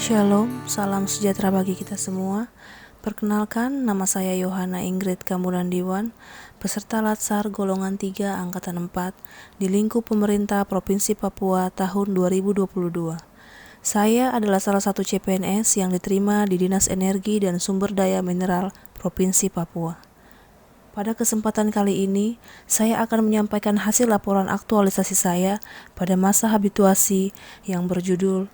Shalom, salam sejahtera bagi kita semua. Perkenalkan, nama saya Yohana Ingrid Kamulandiwan, peserta Latsar golongan 3 angkatan 4 di lingkup pemerintah Provinsi Papua tahun 2022. Saya adalah salah satu CPNS yang diterima di Dinas Energi dan Sumber Daya Mineral Provinsi Papua. Pada kesempatan kali ini, saya akan menyampaikan hasil laporan aktualisasi saya pada masa habituasi yang berjudul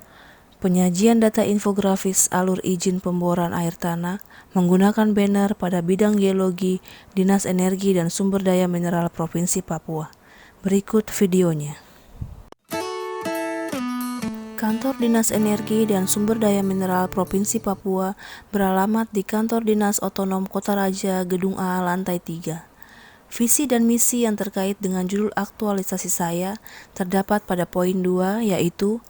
Penyajian data infografis alur izin pemboran air tanah menggunakan banner pada bidang geologi Dinas Energi dan Sumber Daya Mineral Provinsi Papua. Berikut videonya. Kantor Dinas Energi dan Sumber Daya Mineral Provinsi Papua beralamat di Kantor Dinas Otonom Kota Raja, Gedung A, lantai 3. Visi dan misi yang terkait dengan judul aktualisasi saya terdapat pada poin 2, yaitu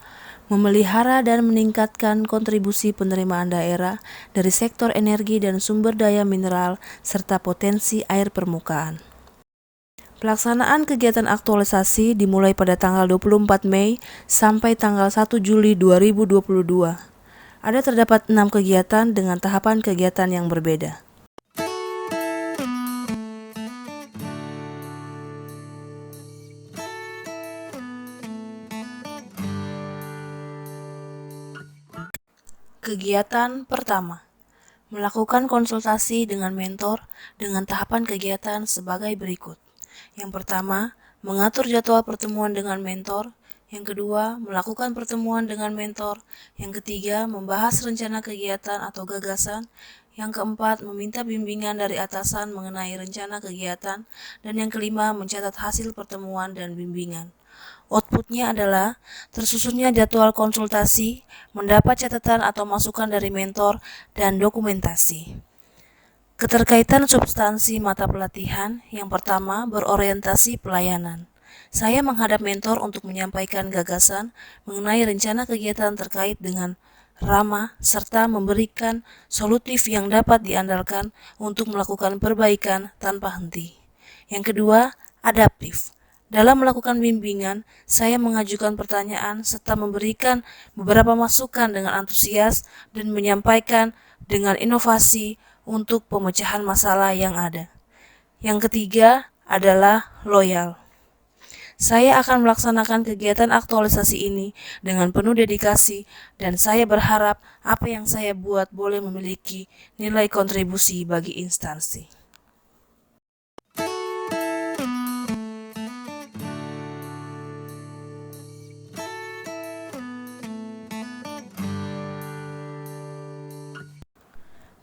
memelihara dan meningkatkan kontribusi penerimaan daerah dari sektor energi dan sumber daya mineral serta potensi air permukaan. Pelaksanaan kegiatan aktualisasi dimulai pada tanggal 24 Mei sampai tanggal 1 Juli 2022. Ada terdapat 6 kegiatan dengan tahapan kegiatan yang berbeda. Kegiatan pertama, melakukan konsultasi dengan mentor dengan tahapan kegiatan sebagai berikut. Yang pertama, mengatur jadwal pertemuan dengan mentor. Yang kedua, melakukan pertemuan dengan mentor. Yang ketiga, membahas rencana kegiatan atau gagasan. Yang keempat, meminta bimbingan dari atasan mengenai rencana kegiatan. Dan yang kelima, mencatat hasil pertemuan dan bimbingan. Outputnya adalah tersusunnya jadwal konsultasi, mendapat catatan atau masukan dari mentor, dan dokumentasi. Keterkaitan substansi mata pelatihan. Yang pertama, berorientasi pelayanan. Saya menghadap mentor untuk menyampaikan gagasan mengenai rencana kegiatan terkait dengan ramah serta memberikan solutif yang dapat diandalkan untuk melakukan perbaikan tanpa henti. Yang kedua, adaptif. Dalam melakukan bimbingan, saya mengajukan pertanyaan serta memberikan beberapa masukan dengan antusias dan menyampaikan dengan inovasi untuk pemecahan masalah yang ada. Yang ketiga adalah loyal. Saya akan melaksanakan kegiatan aktualisasi ini dengan penuh dedikasi dan saya berharap apa yang saya buat boleh memiliki nilai kontribusi bagi instansi.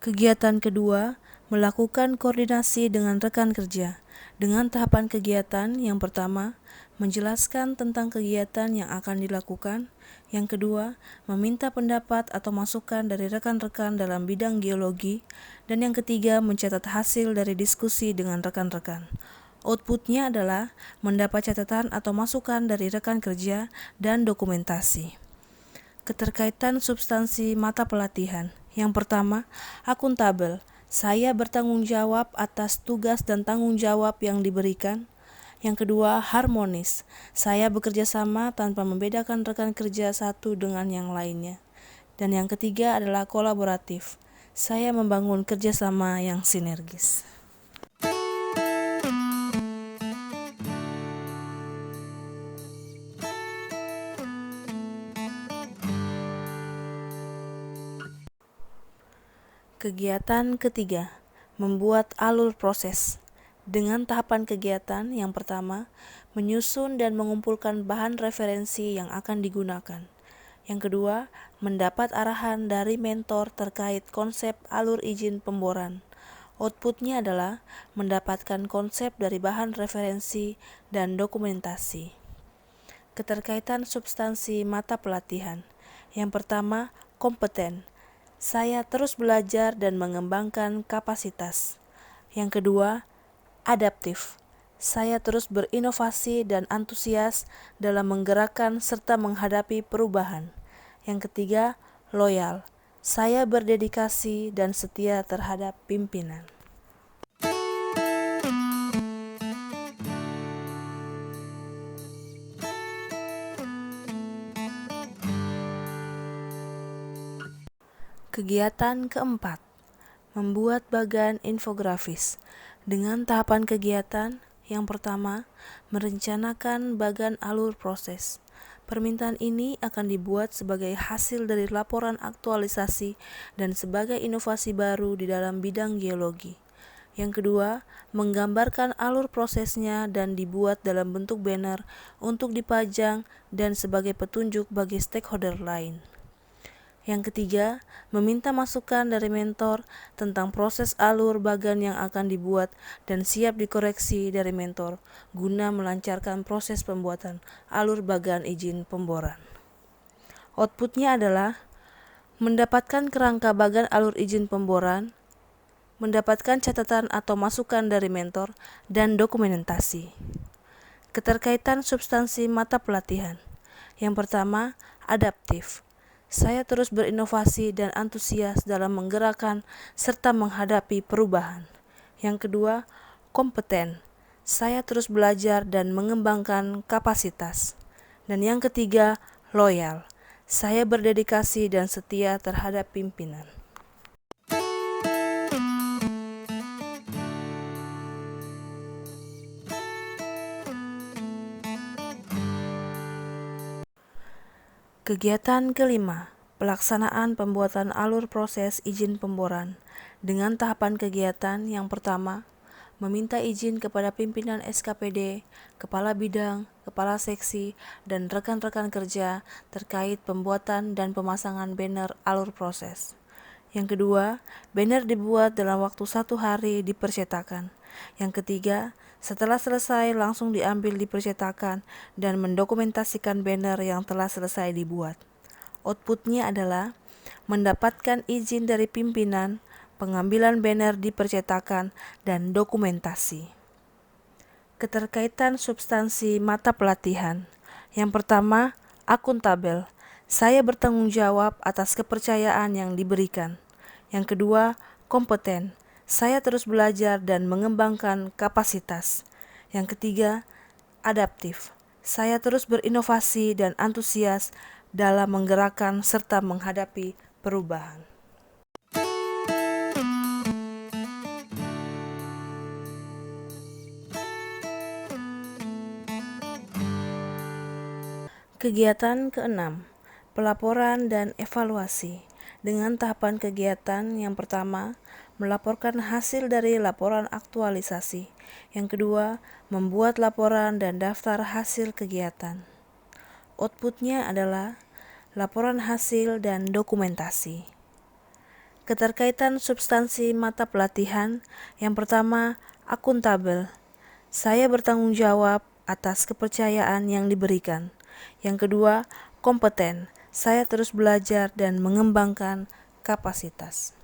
Kegiatan kedua, melakukan koordinasi dengan rekan kerja. Dengan tahapan kegiatan yang pertama, menjelaskan tentang kegiatan yang akan dilakukan. Yang kedua, meminta pendapat atau masukan dari rekan-rekan dalam bidang geologi. Dan yang ketiga, mencatat hasil dari diskusi dengan rekan-rekan. Outputnya adalah mendapat catatan atau masukan dari rekan kerja dan dokumentasi. Keterkaitan substansi mata pelatihan. Yang pertama, akuntabel. Saya bertanggung jawab atas tugas dan tanggung jawab yang diberikan. Yang kedua, harmonis. Saya bekerja sama tanpa membedakan rekan kerja satu dengan yang lainnya. Dan yang ketiga adalah kolaboratif. Saya membangun kerjasama yang sinergis. Kegiatan ketiga, membuat alur proses. Dengan tahapan kegiatan yang pertama, menyusun dan mengumpulkan bahan referensi yang akan digunakan. Yang kedua, mendapat arahan dari mentor terkait konsep alur izin pemboran. Outputnya adalah mendapatkan konsep dari bahan referensi dan dokumentasi. Keterkaitan substansi mata pelatihan. Yang pertama, kompeten. Saya terus belajar dan mengembangkan kapasitas. Yang kedua, adaptif. Saya terus berinovasi dan antusias dalam menggerakkan serta menghadapi perubahan. Yang ketiga, loyal. Saya berdedikasi dan setia terhadap pimpinan. Kegiatan keempat, membuat bagan infografis. Dengan tahapan kegiatan, yang pertama, merencanakan bagan alur proses. Permintaan ini akan dibuat sebagai hasil dari laporan aktualisasi dan sebagai inovasi baru di dalam bidang geologi. Yang kedua, menggambarkan alur prosesnya dan dibuat dalam bentuk banner untuk dipajang dan sebagai petunjuk bagi stakeholder lain. Yang ketiga, meminta masukan dari mentor tentang proses alur bagan yang akan dibuat dan siap dikoreksi dari mentor guna melancarkan proses pembuatan alur bagan izin pemboran. Outputnya adalah mendapatkan kerangka bagan alur izin pemboran, mendapatkan catatan atau masukan dari mentor, dan dokumentasi. Keterkaitan substansi mata pelatihan. Yang pertama, adaptif. Saya terus berinovasi dan antusias dalam menggerakkan serta menghadapi perubahan. Yang kedua, kompeten. Saya terus belajar dan mengembangkan kapasitas. Dan yang ketiga, loyal. Saya berdedikasi dan setia terhadap pimpinan. Kegiatan kelima, pelaksanaan pembuatan alur proses izin pemboran. Dengan tahapan kegiatan yang pertama, meminta izin kepada pimpinan SKPD, kepala bidang, kepala seksi, dan rekan-rekan kerja terkait pembuatan dan pemasangan banner alur proses. Yang kedua, banner dibuat dalam waktu 1 hari di percetakan. Yang ketiga, setelah selesai langsung diambil di percetakan dan mendokumentasikan banner yang telah selesai dibuat. Outputnya adalah mendapatkan izin dari pimpinan, pengambilan banner di percetakan, dan dokumentasi. Keterkaitan substansi mata pelatihan. Yang pertama, akuntabel. Saya bertanggung jawab atas kepercayaan yang diberikan. Yang kedua, kompeten. Saya terus belajar dan mengembangkan kapasitas. Yang ketiga, adaptif. Saya terus berinovasi dan antusias dalam menggerakkan serta menghadapi perubahan. Kegiatan keenam, pelaporan dan evaluasi. Dengan tahapan kegiatan yang pertama, melaporkan hasil dari laporan aktualisasi. Yang kedua, membuat laporan dan daftar hasil kegiatan. Outputnya adalah laporan hasil dan dokumentasi. Keterkaitan substansi mata pelatihan. Yang pertama, akuntabel. Saya bertanggung jawab atas kepercayaan yang diberikan. Yang kedua, kompeten. Saya terus belajar dan mengembangkan kapasitas.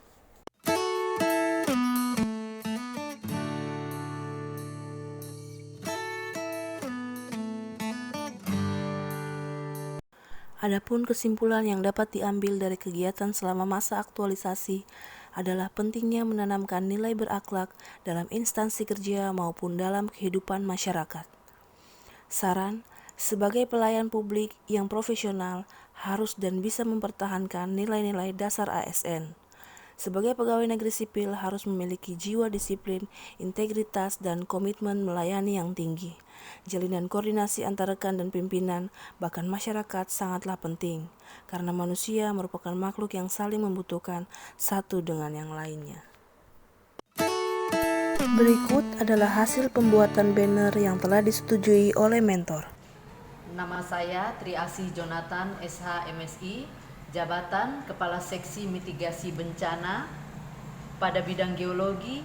Adapun kesimpulan yang dapat diambil dari kegiatan selama masa aktualisasi adalah pentingnya menanamkan nilai berakhlak dalam instansi kerja maupun dalam kehidupan masyarakat. Saran, sebagai pelayan publik yang profesional harus dan bisa mempertahankan nilai-nilai dasar ASN. Sebagai pegawai negeri sipil harus memiliki jiwa disiplin, integritas, dan komitmen melayani yang tinggi. Jalinan koordinasi antara rekan dan pimpinan, bahkan masyarakat sangatlah penting, karena manusia merupakan makhluk yang saling membutuhkan satu dengan yang lainnya. Berikut adalah hasil pembuatan banner yang telah disetujui oleh mentor. Nama saya Triasi Jonathan SH MSI, Jabatan Kepala Seksi Mitigasi Bencana pada bidang geologi,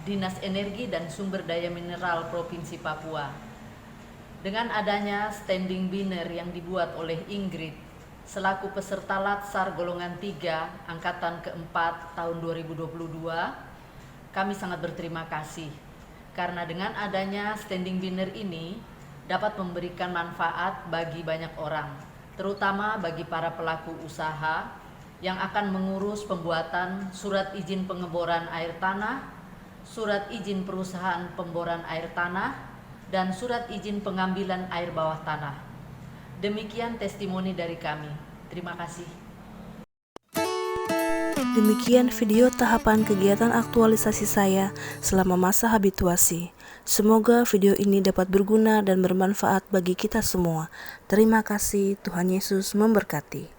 Dinas Energi dan Sumber Daya Mineral Provinsi Papua. Dengan adanya standing banner yang dibuat oleh Ingrid selaku peserta Latsar golongan 3 angkatan keempat tahun 2022, kami sangat berterima kasih karena dengan adanya standing banner ini dapat memberikan manfaat bagi banyak orang, terutama bagi para pelaku usaha yang akan mengurus pembuatan surat izin pengeboran air tanah, surat izin perusahaan pemboran air tanah, dan surat izin pengambilan air bawah tanah. Demikian testimoni dari kami. Terima kasih. Demikian video tahapan kegiatan aktualisasi saya selama masa habituasi. Semoga video ini dapat berguna dan bermanfaat bagi kita semua. Terima kasih, Tuhan Yesus memberkati.